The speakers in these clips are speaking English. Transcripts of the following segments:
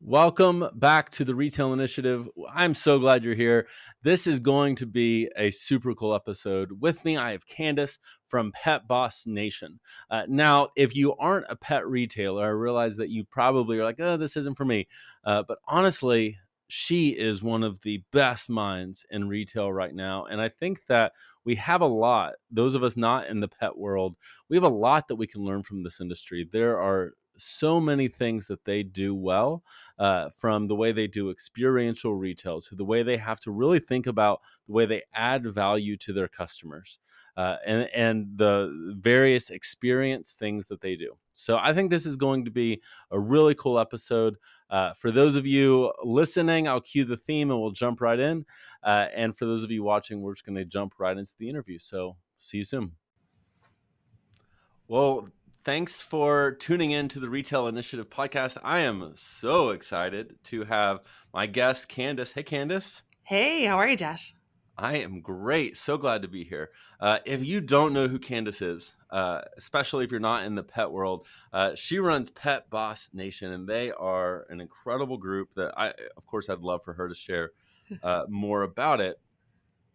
Welcome back to the Retail Initiative. I'm so glad you're here. This is going to be a super cool episode. With me, I have Candace from Pet Boss Nation. Now, if you aren't a pet retailer, I realize that you probably are like, oh, this isn't for me. But honestly, she is one of the best minds in retail right now. And I think that we have a lot, those of us not in the pet world, we have a lot that we can learn from this industry. There are so many things that they do well, from the way they do experiential retail to the way they have to really think about the way they add value to their customers, and the various experience things that they do. So I think this is going to be a really cool episode. For those of you listening, I'll cue the theme and we'll jump right in. And for those of you watching, we're just going to jump right into the interview. So see you soon. Well, thanks for tuning in to the Retail Initiative podcast. I am so excited to have my guest, Candace. Hey, Candace. Hey, how are you, Josh? I am great. So glad to be here. If you don't know who Candace is, especially if you're not in the pet world, she runs Pet Boss Nation, and they are an incredible group that of course, I'd love for her to share more about it.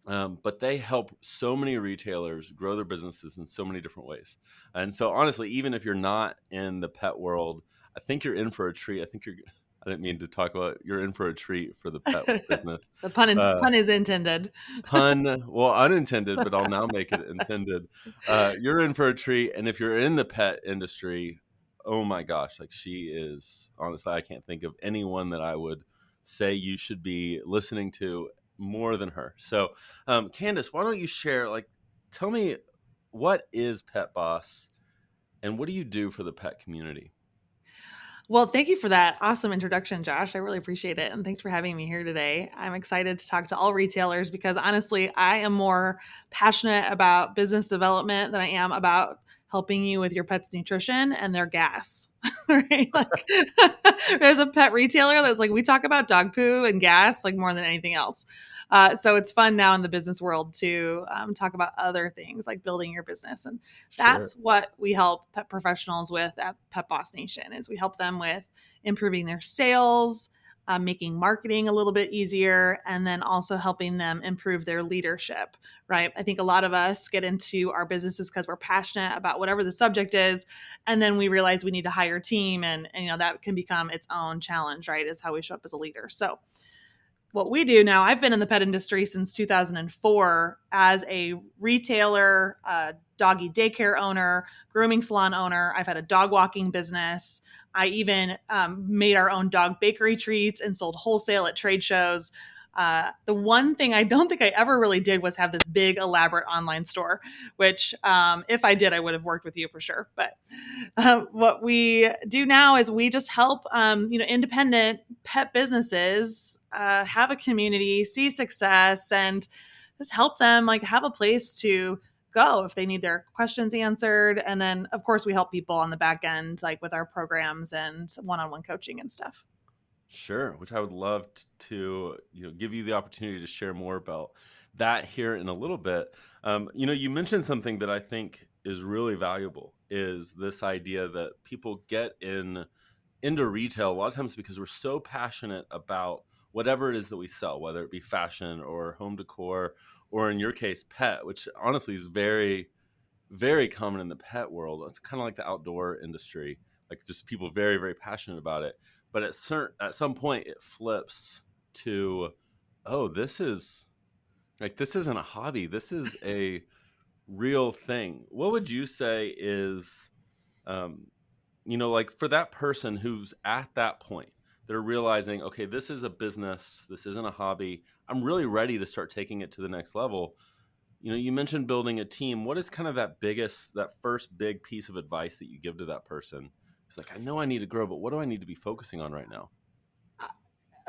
But they help so many retailers grow their businesses in so many different ways. And so honestly, even if you're not in the pet world, I think you're in for a treat. I didn't mean to talk about, you're in for a treat for the pet business. The pun is intended. Well, unintended, but I'll now make it intended. You're in for a treat. And if you're in the pet industry, oh my gosh, like she is, honestly, I can't think of anyone that I would say you should be listening to more than her. So, Candace, why don't you share, tell me, what is Pet Boss and what do you do for the pet community? Well, thank you for that awesome introduction, Josh. I really appreciate it. And thanks for having me here today. I'm excited to talk to all retailers because honestly, I am more passionate about business development than I am about helping you with your pet's nutrition and their gas. Right? Like, there's a pet retailer that's like, we talk about dog poo and gas like more than anything else. So it's fun now in the business world to talk about other things like building your business. And that's what we help pet professionals with at Pet Boss Nation is we help them with improving their sales, making marketing a little bit easier, and then also helping them improve their leadership, right? I think a lot of us get into our businesses because we're passionate about whatever the subject is, and then we realize we need to hire a team, and that can become its own challenge, right? Is how we show up as a leader. So what we do now, I've been in the pet industry since 2004 as a retailer, doggy daycare owner, grooming salon owner. I've had a dog walking business. I even made our own dog bakery treats and sold wholesale at trade shows. The one thing I don't think I ever really did was have this big elaborate online store, which if I did, I would have worked with you for sure. But what we do now is we just help independent pet businesses have a community, see success, and just help them like have a place to go if they need their questions answered. And then of course we help people on the back end, like with our programs and one-on-one coaching and stuff. Sure, which I would love to give you the opportunity to share more about that here in a little bit. You mentioned something that I think is really valuable, is this idea that people get into retail a lot of times because we're so passionate about whatever it is that we sell, whether it be fashion or home decor, or in your case, pet, which honestly is very, very common in the pet world. It's kind of like the outdoor industry, like just people very, very passionate about it. But at some point it flips to, oh, this isn't a hobby. This is a real thing. What would you say is, for that person who's at that point, they're realizing, okay, this is a business. This isn't a hobby. I'm really ready to start taking it to the next level. You mentioned building a team. What is kind of that first big piece of advice that you give to that person? It's like, I know I need to grow, but what do I need to be focusing on right now?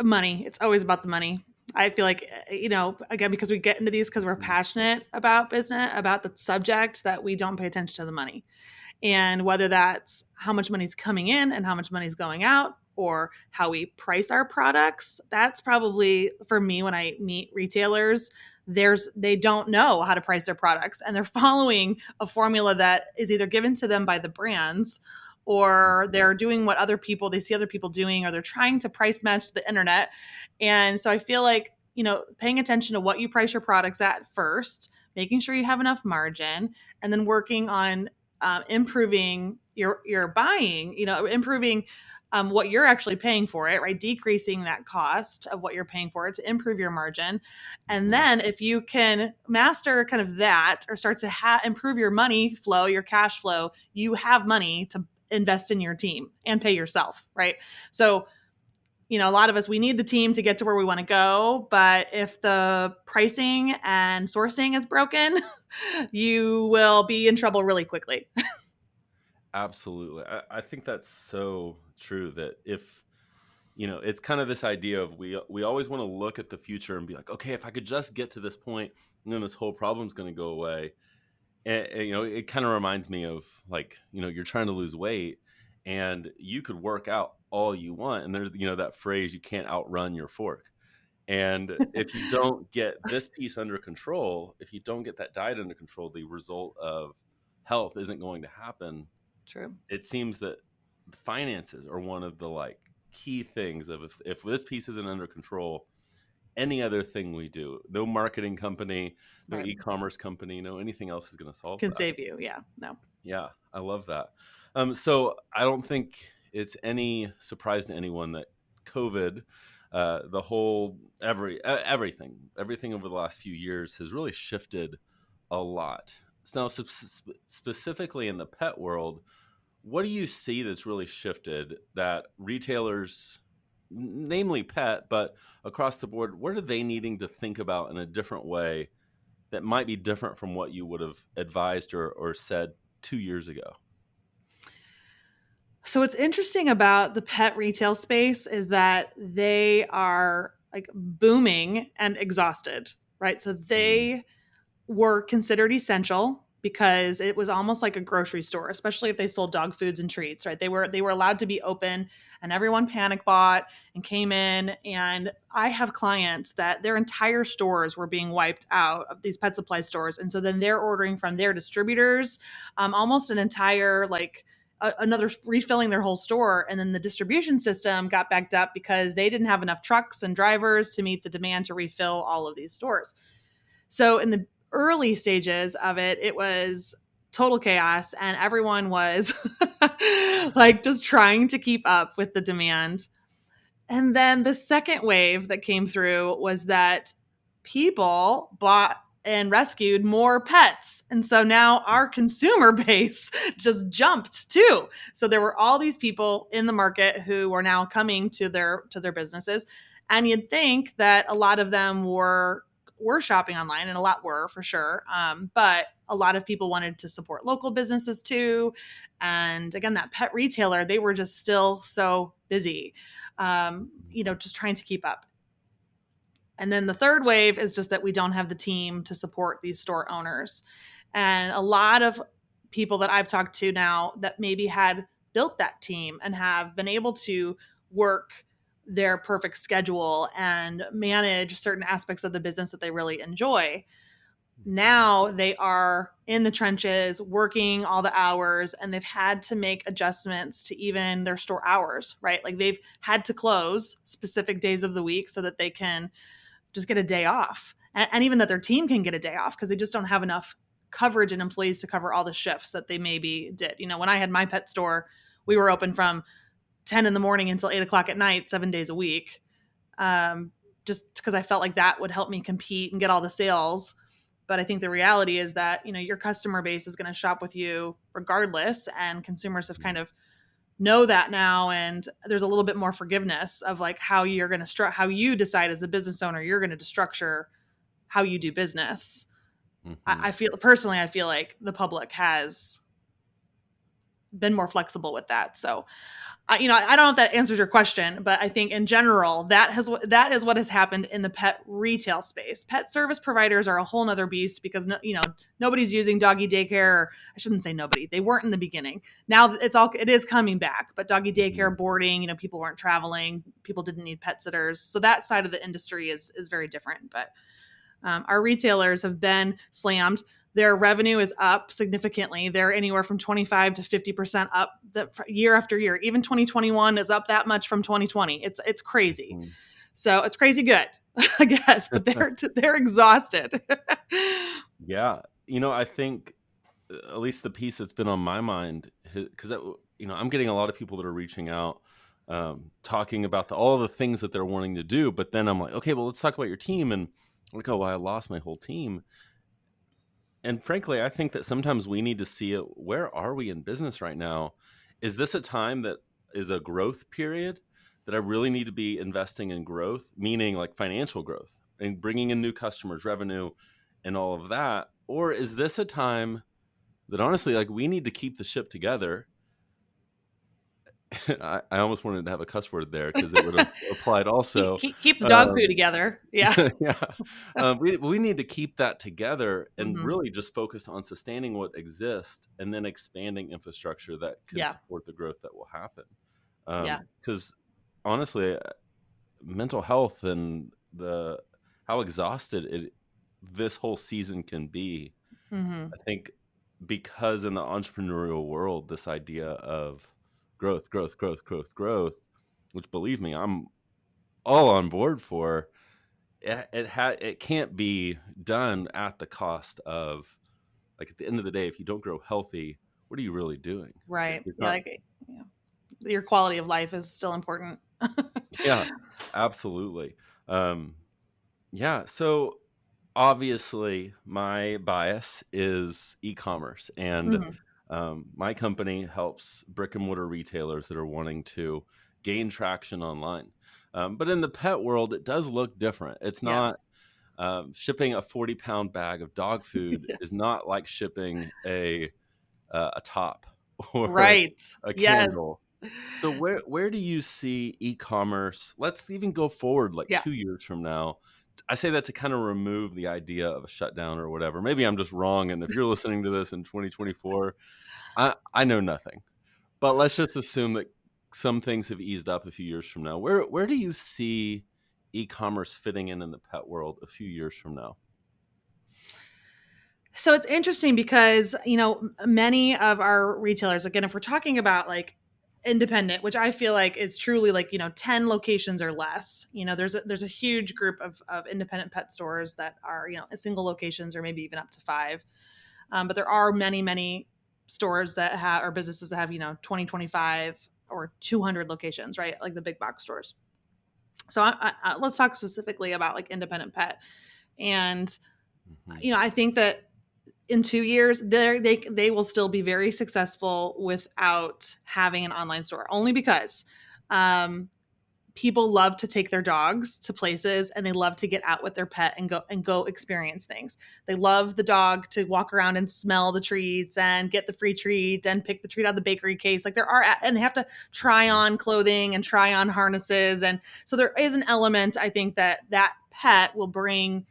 Money. It's always about the money. I feel like, again, because we get into these because we're passionate about business, about the subject, that we don't pay attention to the money. And whether that's how much money's coming in and how much money's going out, or how we price our products, that's probably, for me, when I meet retailers, they don't know how to price their products, and they're following a formula that is either given to them by the brands or they're doing what they see other people doing, or they're trying to price match the internet. And so I feel like, paying attention to what you price your products at first, making sure you have enough margin, and then working on improving your buying, improving what you're actually paying for it, right? Decreasing that cost of what you're paying for it to improve your margin. And Mhm. then if you can master kind of that, or start to improve your money flow, your cash flow, you have money to invest in your team and pay yourself, right? So, a lot of us, we need the team to get to where we want to go. But if the pricing and sourcing is broken, you will be in trouble really quickly. Absolutely. I think that's so true that if, it's kind of this idea of we always want to look at the future and be like, okay, if I could just get to this point, then this whole problem's going to go away. And, it kind of reminds me of like, you're trying to lose weight and you could work out all you want. And there's, that phrase, you can't outrun your fork. And if you don't get this piece under control, if you don't get that diet under control, the result of health isn't going to happen. True. It seems that finances are one of the like key things of if this piece isn't under control, any other thing we do, no marketing company, no Right. e-commerce company, no anything else is going to solve Can that. save you. Yeah. No. Yeah, I love that. So I don't think it's any surprise to anyone that COVID, the whole everything over the last few years has really shifted a lot. So now, specifically in the pet world, what do you see that's really shifted that retailers, namely pet, but across the board, what are they needing to think about in a different way that might be different from what you would have advised or said 2 years ago? So what's interesting about the pet retail space is that they are like booming and exhausted, right? So Mm, they were considered essential because it was almost like a grocery store, especially if they sold dog foods and treats, right? They were allowed to be open, and everyone panic bought and came in. And I have clients that their entire stores were being wiped out of these pet supply stores, and so then they're ordering from their distributors, almost an entire like another refilling their whole store. And then the distribution system got backed up because they didn't have enough trucks and drivers to meet the demand to refill all of these stores. So in the early stages of it, it was total chaos, and everyone was like just trying to keep up with the demand. And then the second wave that came through was that people bought and rescued more pets. And so now our consumer base just jumped too. So there were all these people in the market who were now coming to their businesses. And you'd think that a lot of them were shopping online, and a lot were for sure. But a lot of people wanted to support local businesses too. And again, that pet retailer, they were just still so busy, just trying to keep up. And then the third wave is just that we don't have the team to support these store owners. And a lot of people that I've talked to now that maybe had built that team and have been able to work their perfect schedule and manage certain aspects of the business that they really enjoy, now they are in the trenches working all the hours, and they've had to make adjustments to even their store hours, right? Like they've had to close specific days of the week so that they can just get a day off, and even that their team can get a day off because they just don't have enough coverage and employees to cover all the shifts that they maybe did. When I had my pet store, we were open from 10 in the morning until 8 o'clock at night, 7 days a week. Just because I felt like that would help me compete and get all the sales. But I think the reality is that, your customer base is going to shop with you regardless. And consumers have kind of know that now. And there's a little bit more forgiveness of like how you're going to how you decide as a business owner, you're going to structure how you do business. hmm I feel like the public has been more flexible with that. So I don't know if that answers your question, but I think in general, that is what has happened in the pet retail space. Pet service providers are a whole nother beast because nobody's using doggy daycare. Or I shouldn't say nobody; they weren't in the beginning. Now it is coming back, but doggy hmm daycare, boarding, people weren't traveling, people didn't need pet sitters, so that side of the industry is very different. But Our retailers have been slammed. Their revenue is up significantly. They're anywhere from 25 to 50% up year after year. Even 2021 is up that much from 2020. It's crazy. Mhm. So it's crazy good, I guess, but they're exhausted. Yeah. I think at least the piece that's been on my mind, because I'm getting a lot of people that are reaching out, talking about all the things that they're wanting to do. But then I'm like, okay, well, let's talk about your team. And like, oh, well, I lost my whole team. And frankly, I think that sometimes we need to see it. Where are we in business right now? Is this a time that is a growth period that I really need to be investing in growth, meaning like financial growth and bringing in new customers, revenue, and all of that? Or is this a time that honestly, like, we need to keep the ship together? I almost wanted to have a cuss word there because it would have applied also. Keep the dog poo Um, together. Yeah. yeah, we need to keep that together and Hmm. really just focus on sustaining what exists and then expanding infrastructure that can Yeah. support the growth that will happen. Yeah. Because honestly, mental health and the how exhausted this whole season can be, Hmm. I think, because in the entrepreneurial world, this idea of growth, growth, growth, growth, growth, which believe me, I'm all on board for. It can't be done at the cost of, like, at the end of the day, if you don't grow healthy, what are you really doing? Right. You're Yeah. not. Like, yeah, your quality of life is still important. Yeah, absolutely. Um, yeah. So obviously, my bias is e-commerce, and Hmm. my company helps brick and mortar retailers that are wanting to gain traction online. But in the pet world, it does look different. It's not. Yes. Shipping a 40-pound bag of dog food is Yes. not like shipping a top or Right. a Yes. candle. So where do you see e-commerce? Let's even go forward like Yeah. 2 years from now. I say that to kind of remove the idea of a shutdown or whatever. Maybe I'm just wrong. And if you're listening to this in 2024, I know nothing. But let's just assume that some things have eased up a few years from now. Where do you see e-commerce fitting in the pet world a few years from now? So it's interesting because, many of our retailers, again, if we're talking about like independent, which I feel like is truly like, 10 locations or less, there's a huge group of independent pet stores that are, single locations or maybe even up to five. But there are many, many stores that have, or businesses that have, 20, 25 or 200 locations, right? Like the big box stores. So let's talk specifically about like independent pet. And, Hmm. I think that in 2 years, they will still be very successful without having an online store, only because um, people love to take their dogs to places and they love to get out with their pet and go experience things. They love the dog to walk around and smell the treats and get the free treat and pick the treat out of the bakery case. Like and they have to try on clothing and try on harnesses. And so there is an element, I think, that pet will bring,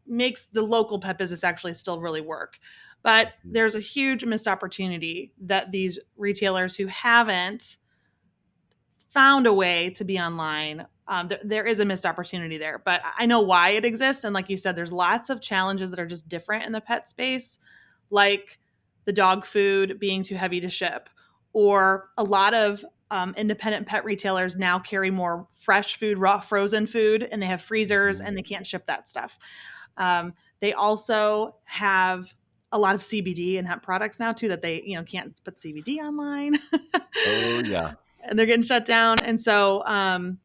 makes the local pet business actually still really work. But there's a huge missed opportunity that these retailers who haven't found a way to be online, there is a missed opportunity there. But I know why it exists. And like you said, there's lots of challenges that are just different in the pet space, like the dog food being too heavy to ship, or a lot of independent pet retailers now carry more fresh food, raw frozen food, and they have freezers Mhm. and they can't ship that stuff. They also have a lot of CBD and hemp products now too that they can't put CBD online, Oh, yeah. and they're getting shut down. And so, and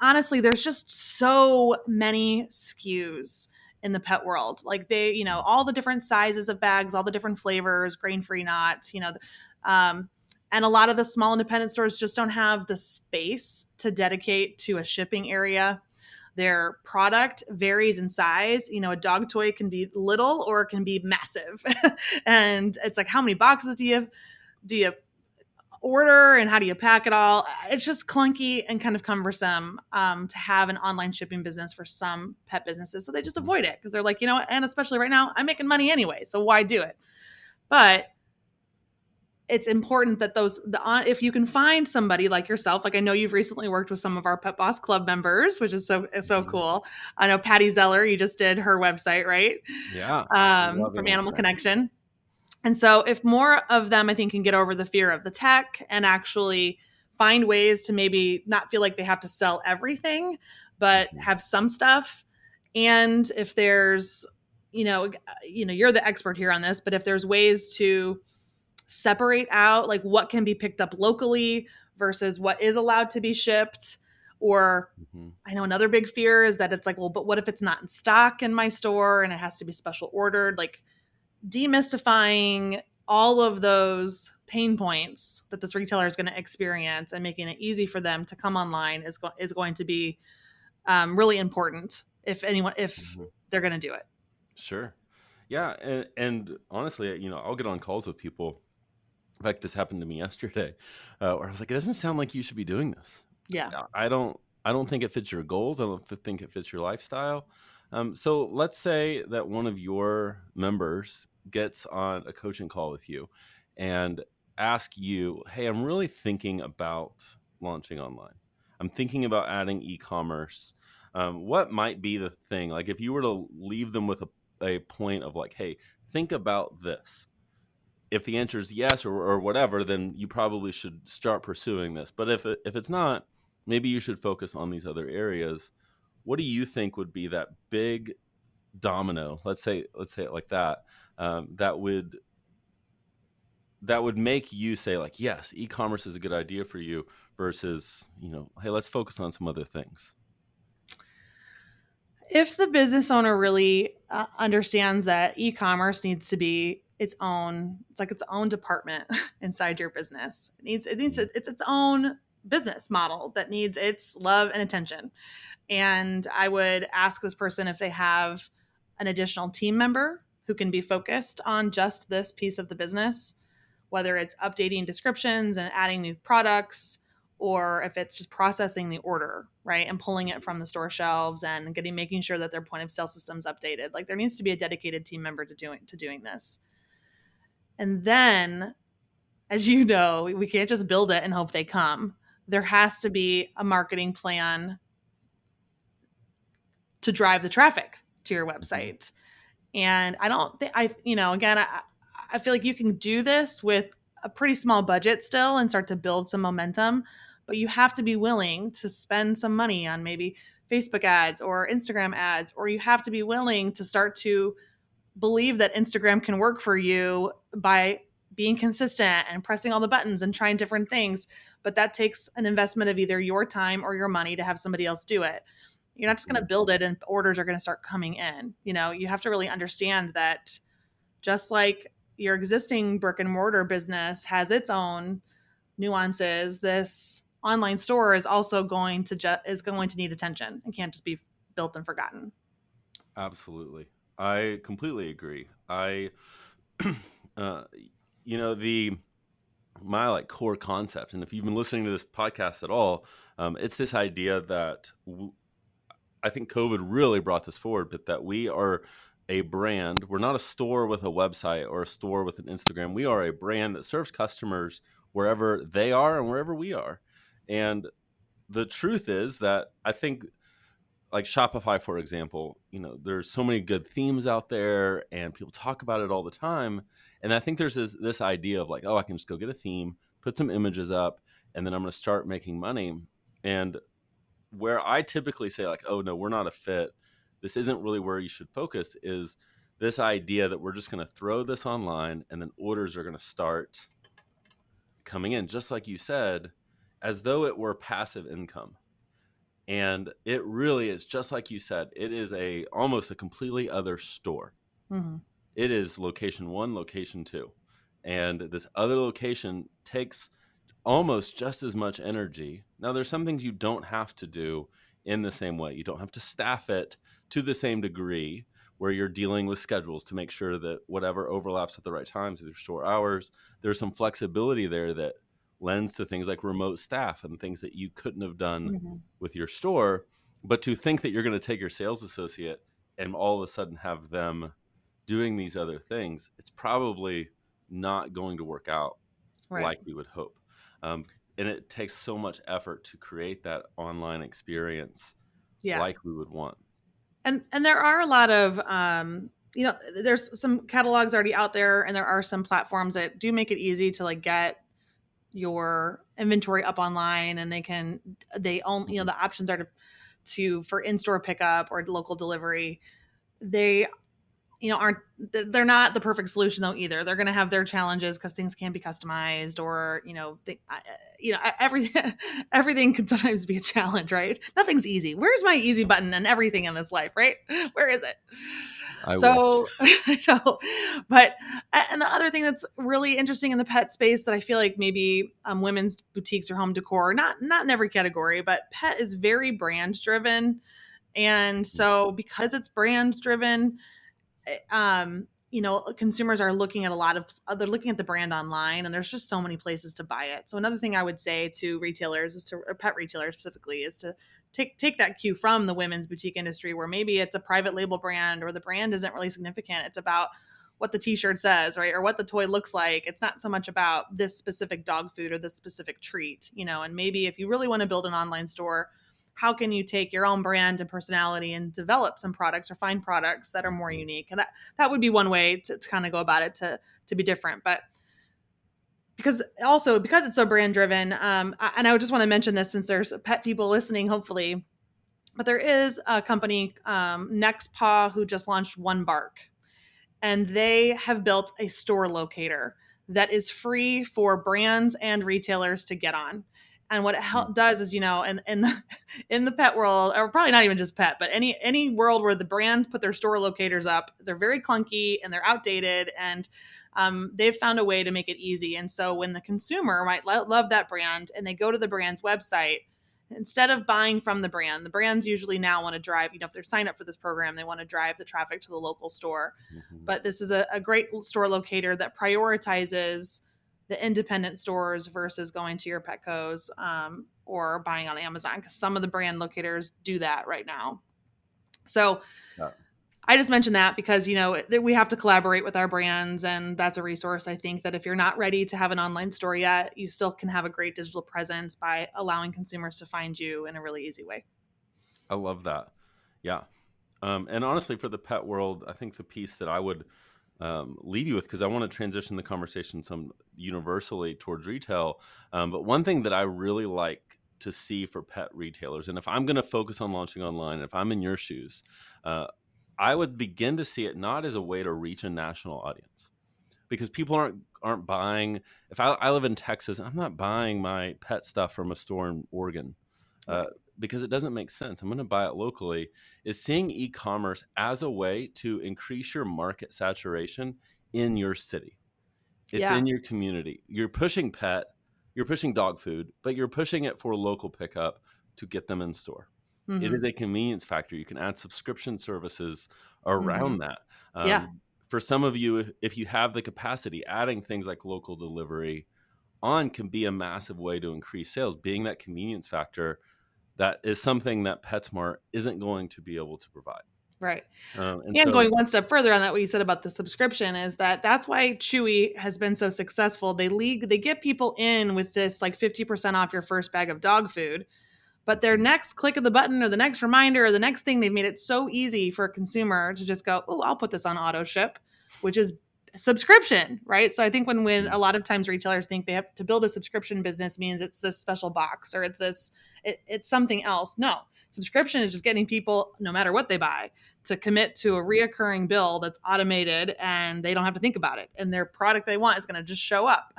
honestly, there's just so many SKUs in the pet world. Like all the different sizes of bags, all the different flavors, grain free, not, um, and a lot of the small independent stores just don't have the space to dedicate to a shipping area. Their product varies in size. A dog toy can be little or it can be massive. And it's like, how many boxes do you order and how do you pack it all? It's just clunky and kind of cumbersome to have an online shipping business for some pet businesses. So they just Mhm. avoid it because they're like, and especially right now, I'm making money anyway. So why do it? But it's important that if you can find somebody like yourself, like I know you've recently worked with some of our Pet Boss Club members, which is so Mhm. cool. I know Patty Zeller, you just did her website, right? Yeah. Love From Animal Animal Connection. Connection. And so if more of them, I think, can get over the fear of the tech and actually find ways to maybe not feel like they have to sell everything, but Mhm. have some stuff. And if there's, you're the expert here on this, but if there's ways to separate out like what can be picked up locally versus what is allowed to be shipped, or Mhm. I know another big fear is that it's like, well, but what if it's not in stock in my store and it has to be special ordered? Like, demystifying all of those pain points that this retailer is going to experience and making it easy for them to come online is going to be really important if Mhm. they're going to do it. Sure. Yeah, and honestly, I'll get on calls with people. In fact, this happened to me yesterday, where I was like, "It doesn't sound like you should be doing this. Yeah. I don't think it fits your goals. I don't think it fits your lifestyle." So let's say that one of your members gets on a coaching call with you and ask you, "Hey, I'm really thinking about launching online. I'm thinking about adding e-commerce. What might be the thing? Like, if you were to leave them with a point of like, hey, think about this. If the answer is yes or whatever, then you probably should start pursuing this. But if it's not, maybe you should focus on these other areas. What do you think would be that big domino? Let's say it like that. That would make you say like, yes, e-commerce is a good idea for you versus hey, let's focus on some other things. If the business owner really understands that e-commerce needs to be it's like its own department inside your business. Mhm. It's its own business model that needs its love and attention. And I would ask this person if they have an additional team member who can be focused on just this piece of the business, whether it's updating descriptions and adding new products, or if it's just processing the order, right? And pulling it from the store shelves and making sure that their point of sale system's updated. Like there needs to be a dedicated team member to doing this. And then, as you know, we can't just build it and hope they come. There has to be a marketing plan to drive the traffic to your Mhm. website. And I don't think again, I feel like you can do this with a pretty small budget still and start to build some momentum, but you have to be willing to spend some money on maybe Facebook ads or Instagram ads, or you have to be willing to start to believe that Instagram can work for you by being consistent and pressing all the buttons and trying different things. But that takes an investment of either your time or your money to have somebody else do it. You're not just going Mhm. to build it and orders are going to start coming in. You have to really understand that just like your existing brick and mortar business has its own nuances, this online store is also is going to need attention and can't just be built and forgotten. Absolutely. I completely agree. Uh, the my like core concept, and if you've been listening to this podcast at all, it's this idea that I think COVID really brought this forward, but that we are a brand. We're not a store with a website or a store with an Instagram. We are a brand that serves customers wherever they are and wherever we are. And the truth is that I think like Shopify, for example, there's so many good themes out there and people talk about it all the time. And I think there's this idea of like, oh, I can just go get a theme, put some images up, and then I'm going to start making money. And where I typically say like, oh no, we're not a fit. This isn't really where you should focus is this idea that we're just going to throw this online and then orders are going to start coming in, just like you said, as though it were passive income. And it really is just like you said, it is almost a completely other store. Mm-hmm. It is location 1, location 2. And this other location takes almost just as much energy. Now, there's some things you don't have to do in the same way. You don't have to staff it to the same degree where you're dealing with schedules to make sure that whatever overlaps at the right times with your store hours, there's some flexibility there that lends to things like remote staff and things that you couldn't have done Mm-hmm. with your store. But to think that you're going to take your sales associate and all of a sudden have them doing these other things, it's probably not going to work out. Right. like we would hope. And it takes so much effort to create that online experience Yeah. like we would want. And there are a lot of there's some catalogs already out there, and there are some platforms that do make it easy to like get your inventory up online, and they own, Mhm. the options are to for in-store pickup or local delivery. They aren't they're not the perfect solution though either. They're going to have their challenges because things can be customized, or everything everything can sometimes be a challenge, right? Nothing's easy. Where's my easy button and everything in this life, right? Where is it? I wish. So I know, but and the other thing that's really interesting in the pet space that I feel like maybe women's boutiques or home decor, not in every category, but pet is very brand driven. And so because it's brand driven, consumers are looking at they're looking at the brand online, and there's just so many places to buy it. So another thing I would say to retailers or pet retailers specifically, is to take that cue from the women's boutique industry, where maybe it's a private label brand, or the brand isn't really significant. It's about what the t-shirt says, right? Or what the toy looks like. It's not so much about this specific dog food or this specific treat, and maybe if you really want to build an online store, how can you take your own brand and personality and develop some products or find products that are more Mhm. unique? And that would be one way to kind of go about it, to be different. But because it's so brand driven, and I would just want to mention this since there's pet people listening, hopefully, but there is a company, Nextpaw, who just launched One Bark, and they have built a store locator that is free for brands and retailers to get on. And what it does is, in the pet world, or probably not even just pet, but any world where the brands put their store locators up, they're very clunky and they're outdated, and they've found a way to make it easy. And so when the consumer might love that brand and they go to the brand's website, instead of buying from the brands usually now want to drive, if they're signed up for this program, they want to drive the traffic to the local store. Mhm. But this is a great store locator that prioritizes the independent stores versus going to your Petco's, or buying on Amazon, because some of the brand locators do that right now. So Yeah. I just mentioned that because, we have to collaborate with our brands, and that's a resource. I think that if you're not ready to have an online store yet, you still can have a great digital presence by allowing consumers to find you in a really easy way. I love that. Yeah. And honestly, for the pet world, I think the piece that I would leave you with, because I want to transition the conversation some universally towards retail. But one thing that I really like to see for pet retailers, and if I'm going to focus on launching online, if I'm in your shoes, uh, I would begin to see it not as a way to reach a national audience, because people aren't buying. If I live in Texas, I'm not buying my pet stuff from a store in Oregon, uh, Right. because it doesn't make sense. I'm going to buy it locally. Is seeing e-commerce as a way to increase your market saturation in your city. It's Yeah. in your community. You're pushing dog food, but you're pushing it for local pickup to get them in store. It is Hmm. a convenience factor. You can add subscription services Hmm. around that. Yeah. For some of you, if you have the capacity, adding things like local delivery on can be a massive way to increase sales, being that convenience factor that is something that PetSmart isn't going to be able to provide. Right. And And so, going one step further on that, what you said about the subscription is that's why Chewy has been so successful. They get people in with this like 50% off your first bag of dog food, but their next click of the button or the next reminder or the next thing, they've made it so easy for a consumer to just go, oh, I'll put this on auto ship, which is subscription, right? So I think when a lot of times retailers think they have to build a subscription business means it's this special box, or it's something else. No, subscription is just getting people, no matter what they buy, to commit to a reoccurring bill that's automated, and they don't have to think about it, and their product they want is going to just show up.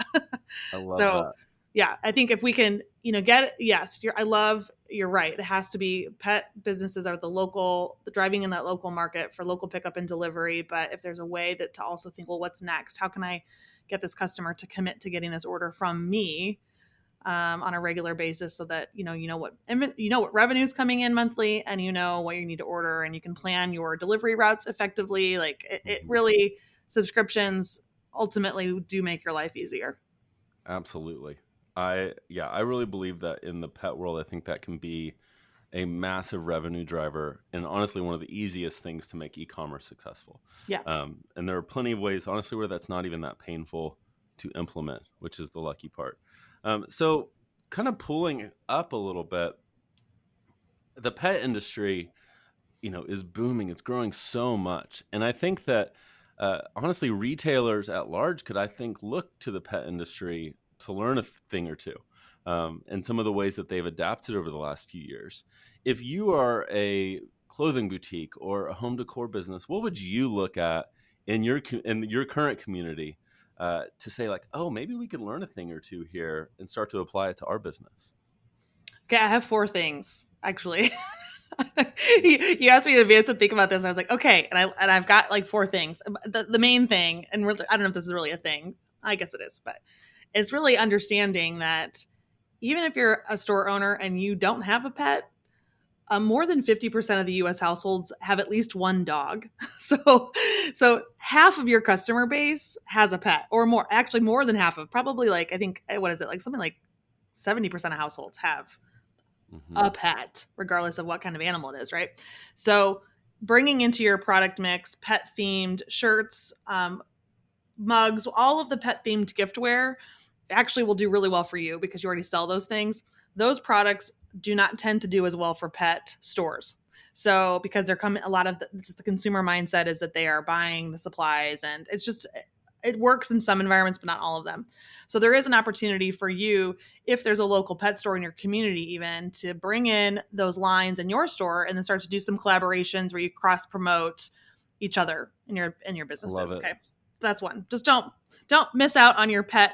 I love So that. yeah, I think if we can, yes, you're right. It has to be, pet businesses are the driving in that local market for local pickup and delivery. But if there's a way that to also think, well, what's next? How can I get this customer to commit to getting this order from me, on a regular basis, so that what revenue is coming in monthly, and what you need to order, and you can plan your delivery routes effectively. Like it Mhm. really, subscriptions ultimately do make your life easier. Absolutely. I really believe that in the pet world, I think that can be a massive revenue driver, and honestly one of the easiest things to make e-commerce successful. Yeah. And there are plenty of ways, honestly, where that's not even that painful to implement, which is the lucky part. So, kind of pulling up a little bit, the pet industry, is booming. It's growing so much, and I think that honestly, retailers at large could, I think, look to the pet industry to learn a thing or two, and some of the ways that they've adapted over the last few years. If you are a clothing boutique or a home decor business, what would you look at in your current community to say like, oh, maybe we could learn a thing or two here and start to apply it to our business? Okay, I have four things actually. You asked me in advance to think about this, and I was like, okay, and I've got like four things. The main thing, and really, I don't know if this is really a thing. I guess it is, but it's really understanding that even if you're a store owner and you don't have a pet, more than 50% of the U.S. households have at least one dog. So, so half of your customer base has a pet, or more. Actually, more than half of, probably like I think what is it like something like 70% of households have Hmm. a pet, regardless of what kind of animal it is, right? So, bringing into your product mix pet themed shirts, mugs, all of the pet themed giftware actually will do really well for you because you already sell those things. Those products do not tend to do as well for pet stores. So because they're coming, a lot of just the consumer mindset is that they are buying the supplies, and it's just it works in some environments, but not all of them. So there is an opportunity for you, if there's a local pet store in your community, even to bring in those lines in your store and then start to do some collaborations where you cross promote each other in your I love businesses. it. Okay, that's one. Just don't miss out on your pet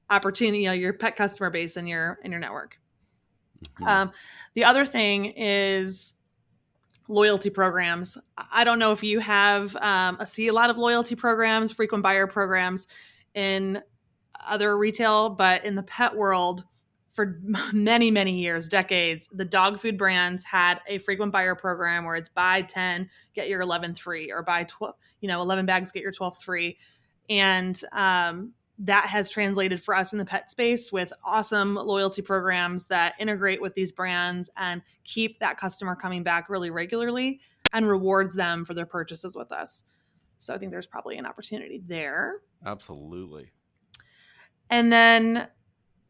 opportunity, your pet customer base in your network. Hmm. Um, the other thing is loyalty programs. I don't know if you have see a lot of loyalty programs, frequent buyer programs in other retail, but in the pet world, for many years, decades, the dog food brands had a frequent buyer program where it's buy 10 get your 11th free, or buy 12, 11 bags get your 12th free. And that has translated for us in the pet space with awesome loyalty programs that integrate with these brands and keep that customer coming back really regularly and rewards them for their purchases with us. So I think there's probably an opportunity there. Absolutely. And then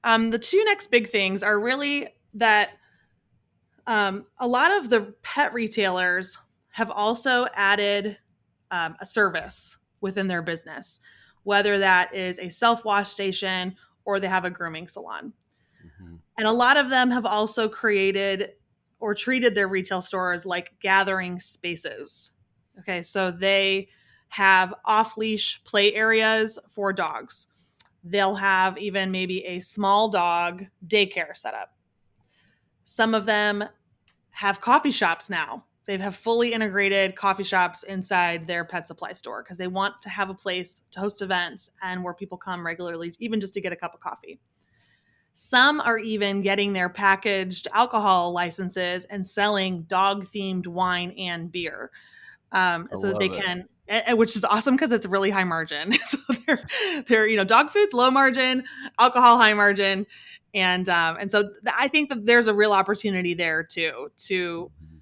the two next big things are really that a lot of the pet retailers have also added a service within their business, whether that is a self wash station or they have a grooming salon. Hmm. And a lot of them have also created or treated their retail stores like gathering spaces. Okay, so they have off leash play areas for dogs. They'll have even maybe a small dog daycare set up. Some of them have coffee shops now. They have fully integrated coffee shops inside their pet supply store because they want to have a place to host events and where people come regularly, even just to get a cup of coffee. Some are even getting their packaged alcohol licenses and selling dog themed wine and beer, I so that they love it. can, which is awesome because it's really high margin. So they're dog food's low margin, alcohol high margin, and so I think that there's a real opportunity there too to Mhm.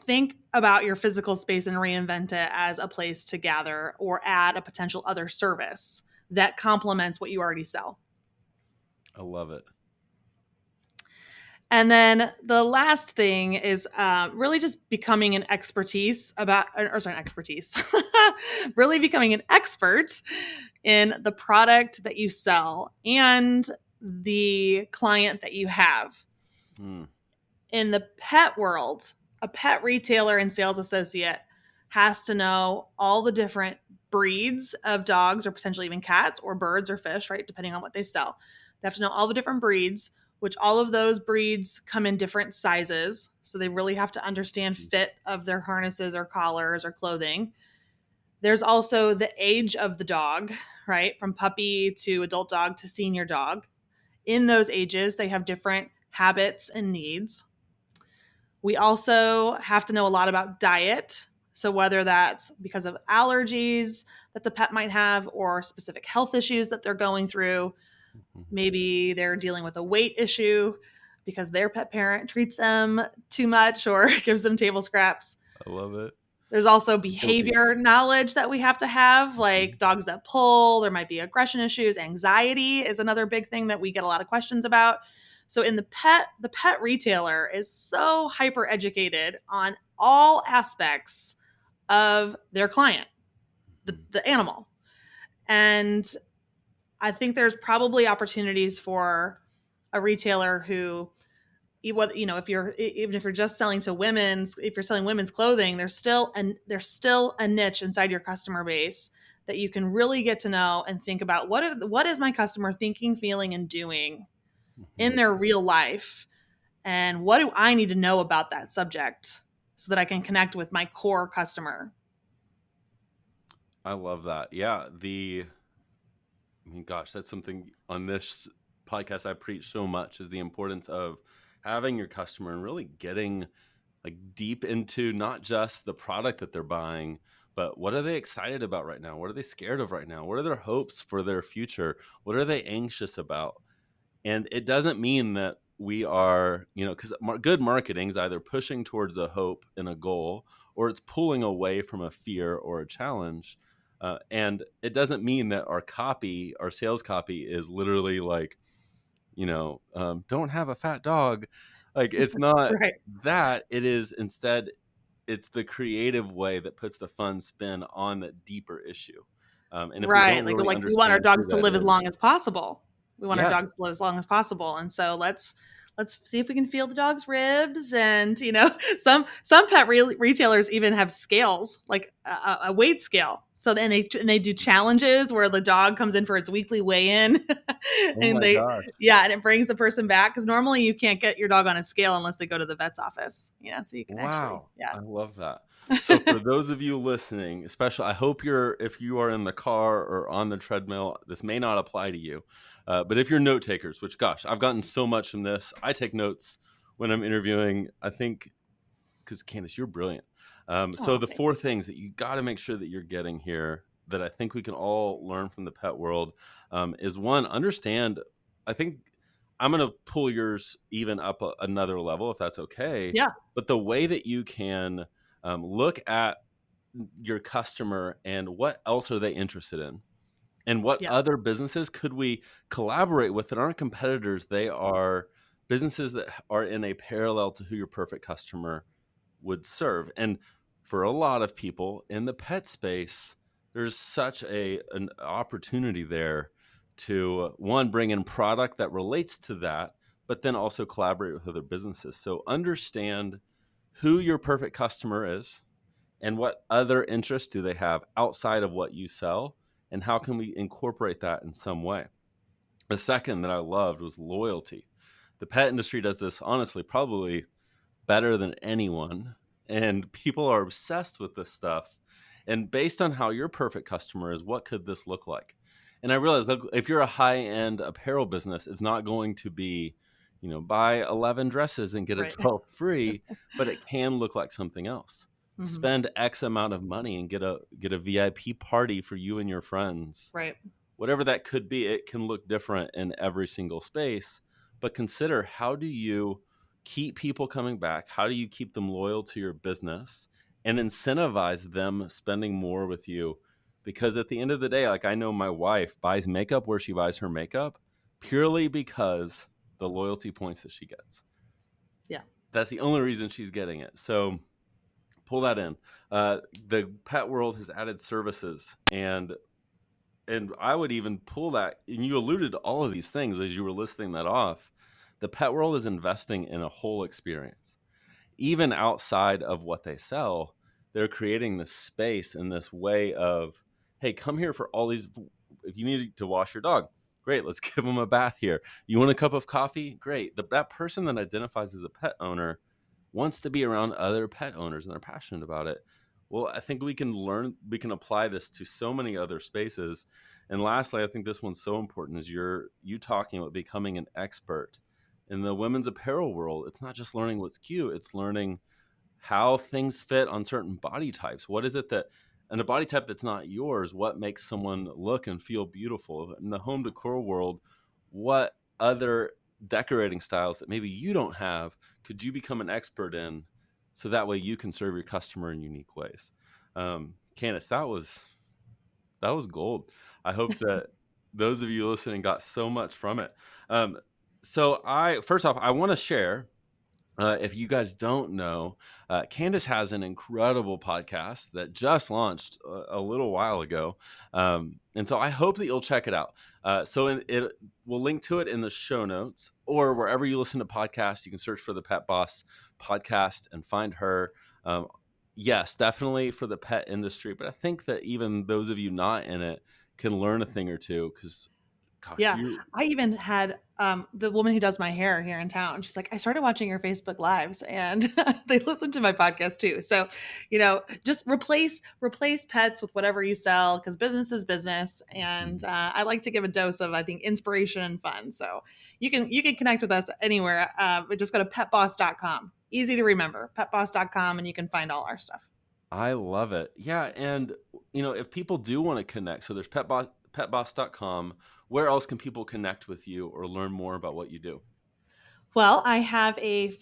think about your physical space and reinvent it as a place to gather or add a potential other service that complements what you already sell. I love it. And then the last thing is really just becoming an expertise about, or sorry, expertise, really becoming an expert in the product that you sell and the client that you have. Mm. In the pet world, a pet retailer and sales associate has to know all the different breeds of dogs, or potentially even cats or birds or fish, right? Depending on what they sell. They have to know all the different breeds, which all of those breeds come in different sizes. So they really have to understand fit of their harnesses or collars or clothing. There's also the age of the dog, right? From puppy to adult dog to senior dog. In those ages, they have different habits and needs. We also have to know a lot about diet. So, whether that's because of allergies that the pet might have or specific health issues that they're going through, Mhm. maybe they're dealing with a weight issue because their pet parent treats them too much or gives them table scraps. I love it. There's also Guilty. behavior knowledge that we have to have, like Mhm. dogs that pull, there might be aggression issues, anxiety is another big thing that we get a lot of questions about. So in the pet retailer is so hyper educated on all aspects of their client, Mhm. the animal. And I think there's probably opportunities for a retailer who, if you're, even if you're just selling to women's, if you're selling women's clothing, there's still a niche inside your customer base that you can really get to know and think about what is my customer thinking, feeling, and doing in Mhm. their real life, and what do I need to know about that subject so that I can connect with my core customer. I love that. Yeah, I mean, gosh, that's something on this podcast I preach so much is the importance of having your customer and really getting like deep into not just the product that they're buying, but what are they excited about right now? What are they scared of right now? What are their hopes for their future? What are they anxious about? And it doesn't mean that we are, because good marketing is either pushing towards a hope and a goal, or it's pulling away from a fear or a challenge. And it doesn't mean that our copy, our sales copy, is literally like, don't have a fat dog. Like it's not Right. that. It is instead, it's the creative way that puts the fun spin on the deeper issue. And if we Right. don't Like really like we want our understand who dogs to that live as is, long as possible. We want our yes, dogs to live as long as possible. And so let's see if we can feel the dog's ribs. And some pet retailers even have scales, like a weight scale. So then they do challenges where the dog comes in for its weekly weigh-in, oh and my gosh. and it brings the person back, because normally you can't get your dog on a scale unless they go to the vet's office. So you can actually, Wow, I love that. So for those of you listening, especially, I hope if you are in the car or on the treadmill, this may not apply to you. But if you're note takers, which gosh, I've gotten so much from this. I take notes when I'm interviewing. I think because Candace, you're brilliant. So Oh, the four thanks. things that you got to make sure that you're getting here that I think we can all learn from the pet world is one, understand. I think I'm going to pull yours even up another level if that's okay. Yeah. But the way that you can look at your customer and what else are they interested in, and what Yeah. other businesses could we collaborate with that aren't competitors? They are businesses that are in a parallel to who your perfect customer would serve. And for a lot of people in the pet space, there's such an opportunity there to one, bring in product that relates to that, but then also collaborate with other businesses. So understand who your perfect customer is and what other interests do they have outside of what you sell, and how can we incorporate that in some way. The second that I loved was loyalty. The pet industry does this honestly probably better than anyone, and people are obsessed with this stuff. And based on how your perfect customer is, what could this look like? And I realize, look, if you're a high-end apparel business, it's not going to be, buy 11 dresses and get a Right. 12 free, but it can look like something else. Hmm. Spend X amount of money and get a VIP party for you and your friends. Right. Whatever that could be, it can look different in every single space. But consider, how do you keep people coming back? How do you keep them loyal to your business and incentivize them spending more with you? Because at the end of the day, like I know my wife buys makeup where she buys her makeup purely because the loyalty points that she gets. Yeah. That's the only reason she's getting it. So pull that in. The pet world has added services, and I would even pull that, and you alluded to all of these things as you were listing that off. The pet world is investing in a whole experience. Even outside of what they sell, they're creating this space and this way of, hey, come here for all these. If you need to wash your dog, great, let's give them a bath here. You want a cup of coffee? Great. That person that identifies as a pet owner wants to be around other pet owners and they're passionate about it. Well, I think we can apply this to so many other spaces. And lastly, I think this one's so important is you talking about becoming an expert in the women's apparel world. It's not just learning what's cute, it's learning how things fit on certain body types. What is it that, and a body type that's not yours, what makes someone look and feel beautiful? In the home decor world, what other decorating styles that maybe you don't have could you become an expert in so that way you can serve your customer in unique ways. Candace, that was gold. I hope that those of you listening got so much from it. Um, so I first off, I want to share. If you guys don't know, Candace has an incredible podcast that just launched a little while ago, and so I hope that you'll check it out. We'll link to it in the show notes, or wherever you listen to podcasts. You can search for the Pet Boss podcast and find her. Um, yes, definitely for the pet industry, but I think that even those of you not in it can learn a thing or two because, gosh, Yeah, you I even had the woman who does my hair here in town. She's like, I started watching your Facebook lives, and they listen to my podcast too. So, just replace pets with whatever you sell because business is business. And I like to give a dose of, I think, inspiration and fun. So you can connect with us anywhere. Just go to petboss.com. Easy to remember, petboss.com, and you can find all our stuff. I love it. Yeah, and if people do want to connect, so there's petboss.com. Where else can people connect with you or learn more about what you do? Well, I have a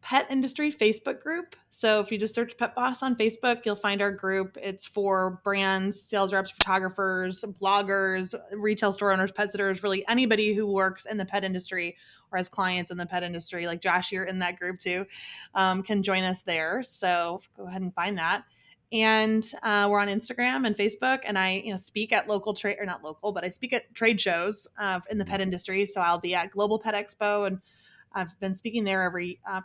pet industry Facebook group. So if you just search Pet Boss on Facebook, you'll find our group. It's for brands, sales reps, photographers, bloggers, retail store owners, pet sitters, really anybody who works in the pet industry or has clients in the pet industry. Like Josh, you're in that group too, can join us there. So go ahead and find that. And we're on Instagram and Facebook, and I, speak at local trade or not local, but I speak at trade shows in the Mhm. pet industry. So I'll be at Global Pet Expo, and I've been speaking there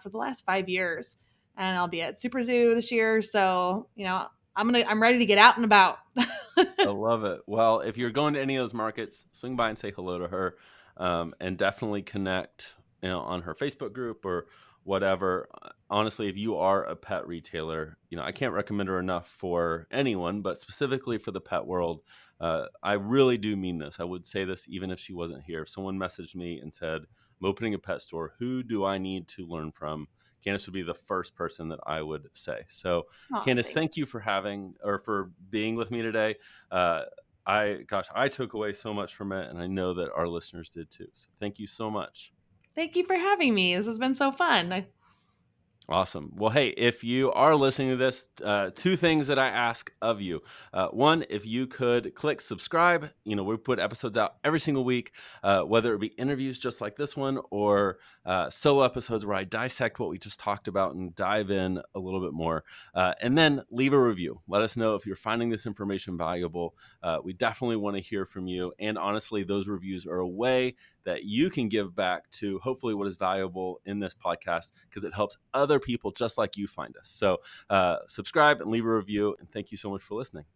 for the last 5 years, and I'll be at Super Zoo this year. So I'm ready to get out and about. I love it. Well, if you're going to any of those markets, swing by and say hello to her, and definitely connect, on her Facebook group or whatever. Honestly, if you are a pet retailer, I can't recommend her enough for anyone, but specifically for the pet world. I really do mean this. I would say this even if she wasn't here. If someone messaged me and said, "I'm opening a pet store. Who do I need to learn from?" Candace would be the first person that I would say. So, Oh, Candace, thanks. thank you for being with me today. Uh, I took away so much from it, and I know that our listeners did too. So thank you so much. Thank you for having me. This has been so fun. Awesome. Well, hey, if you are listening to this, two things that I ask of you. One, if you could click subscribe. We put episodes out every single week, whether it be interviews just like this one or solo episodes where I dissect what we just talked about and dive in a little bit more. And then leave a review. Let us know if you're finding this information valuable. We definitely want to hear from you. And honestly, those reviews are a way that you can give back to hopefully what is valuable in this podcast because it helps other people just like you find us. So subscribe and leave a review. And thank you so much for listening.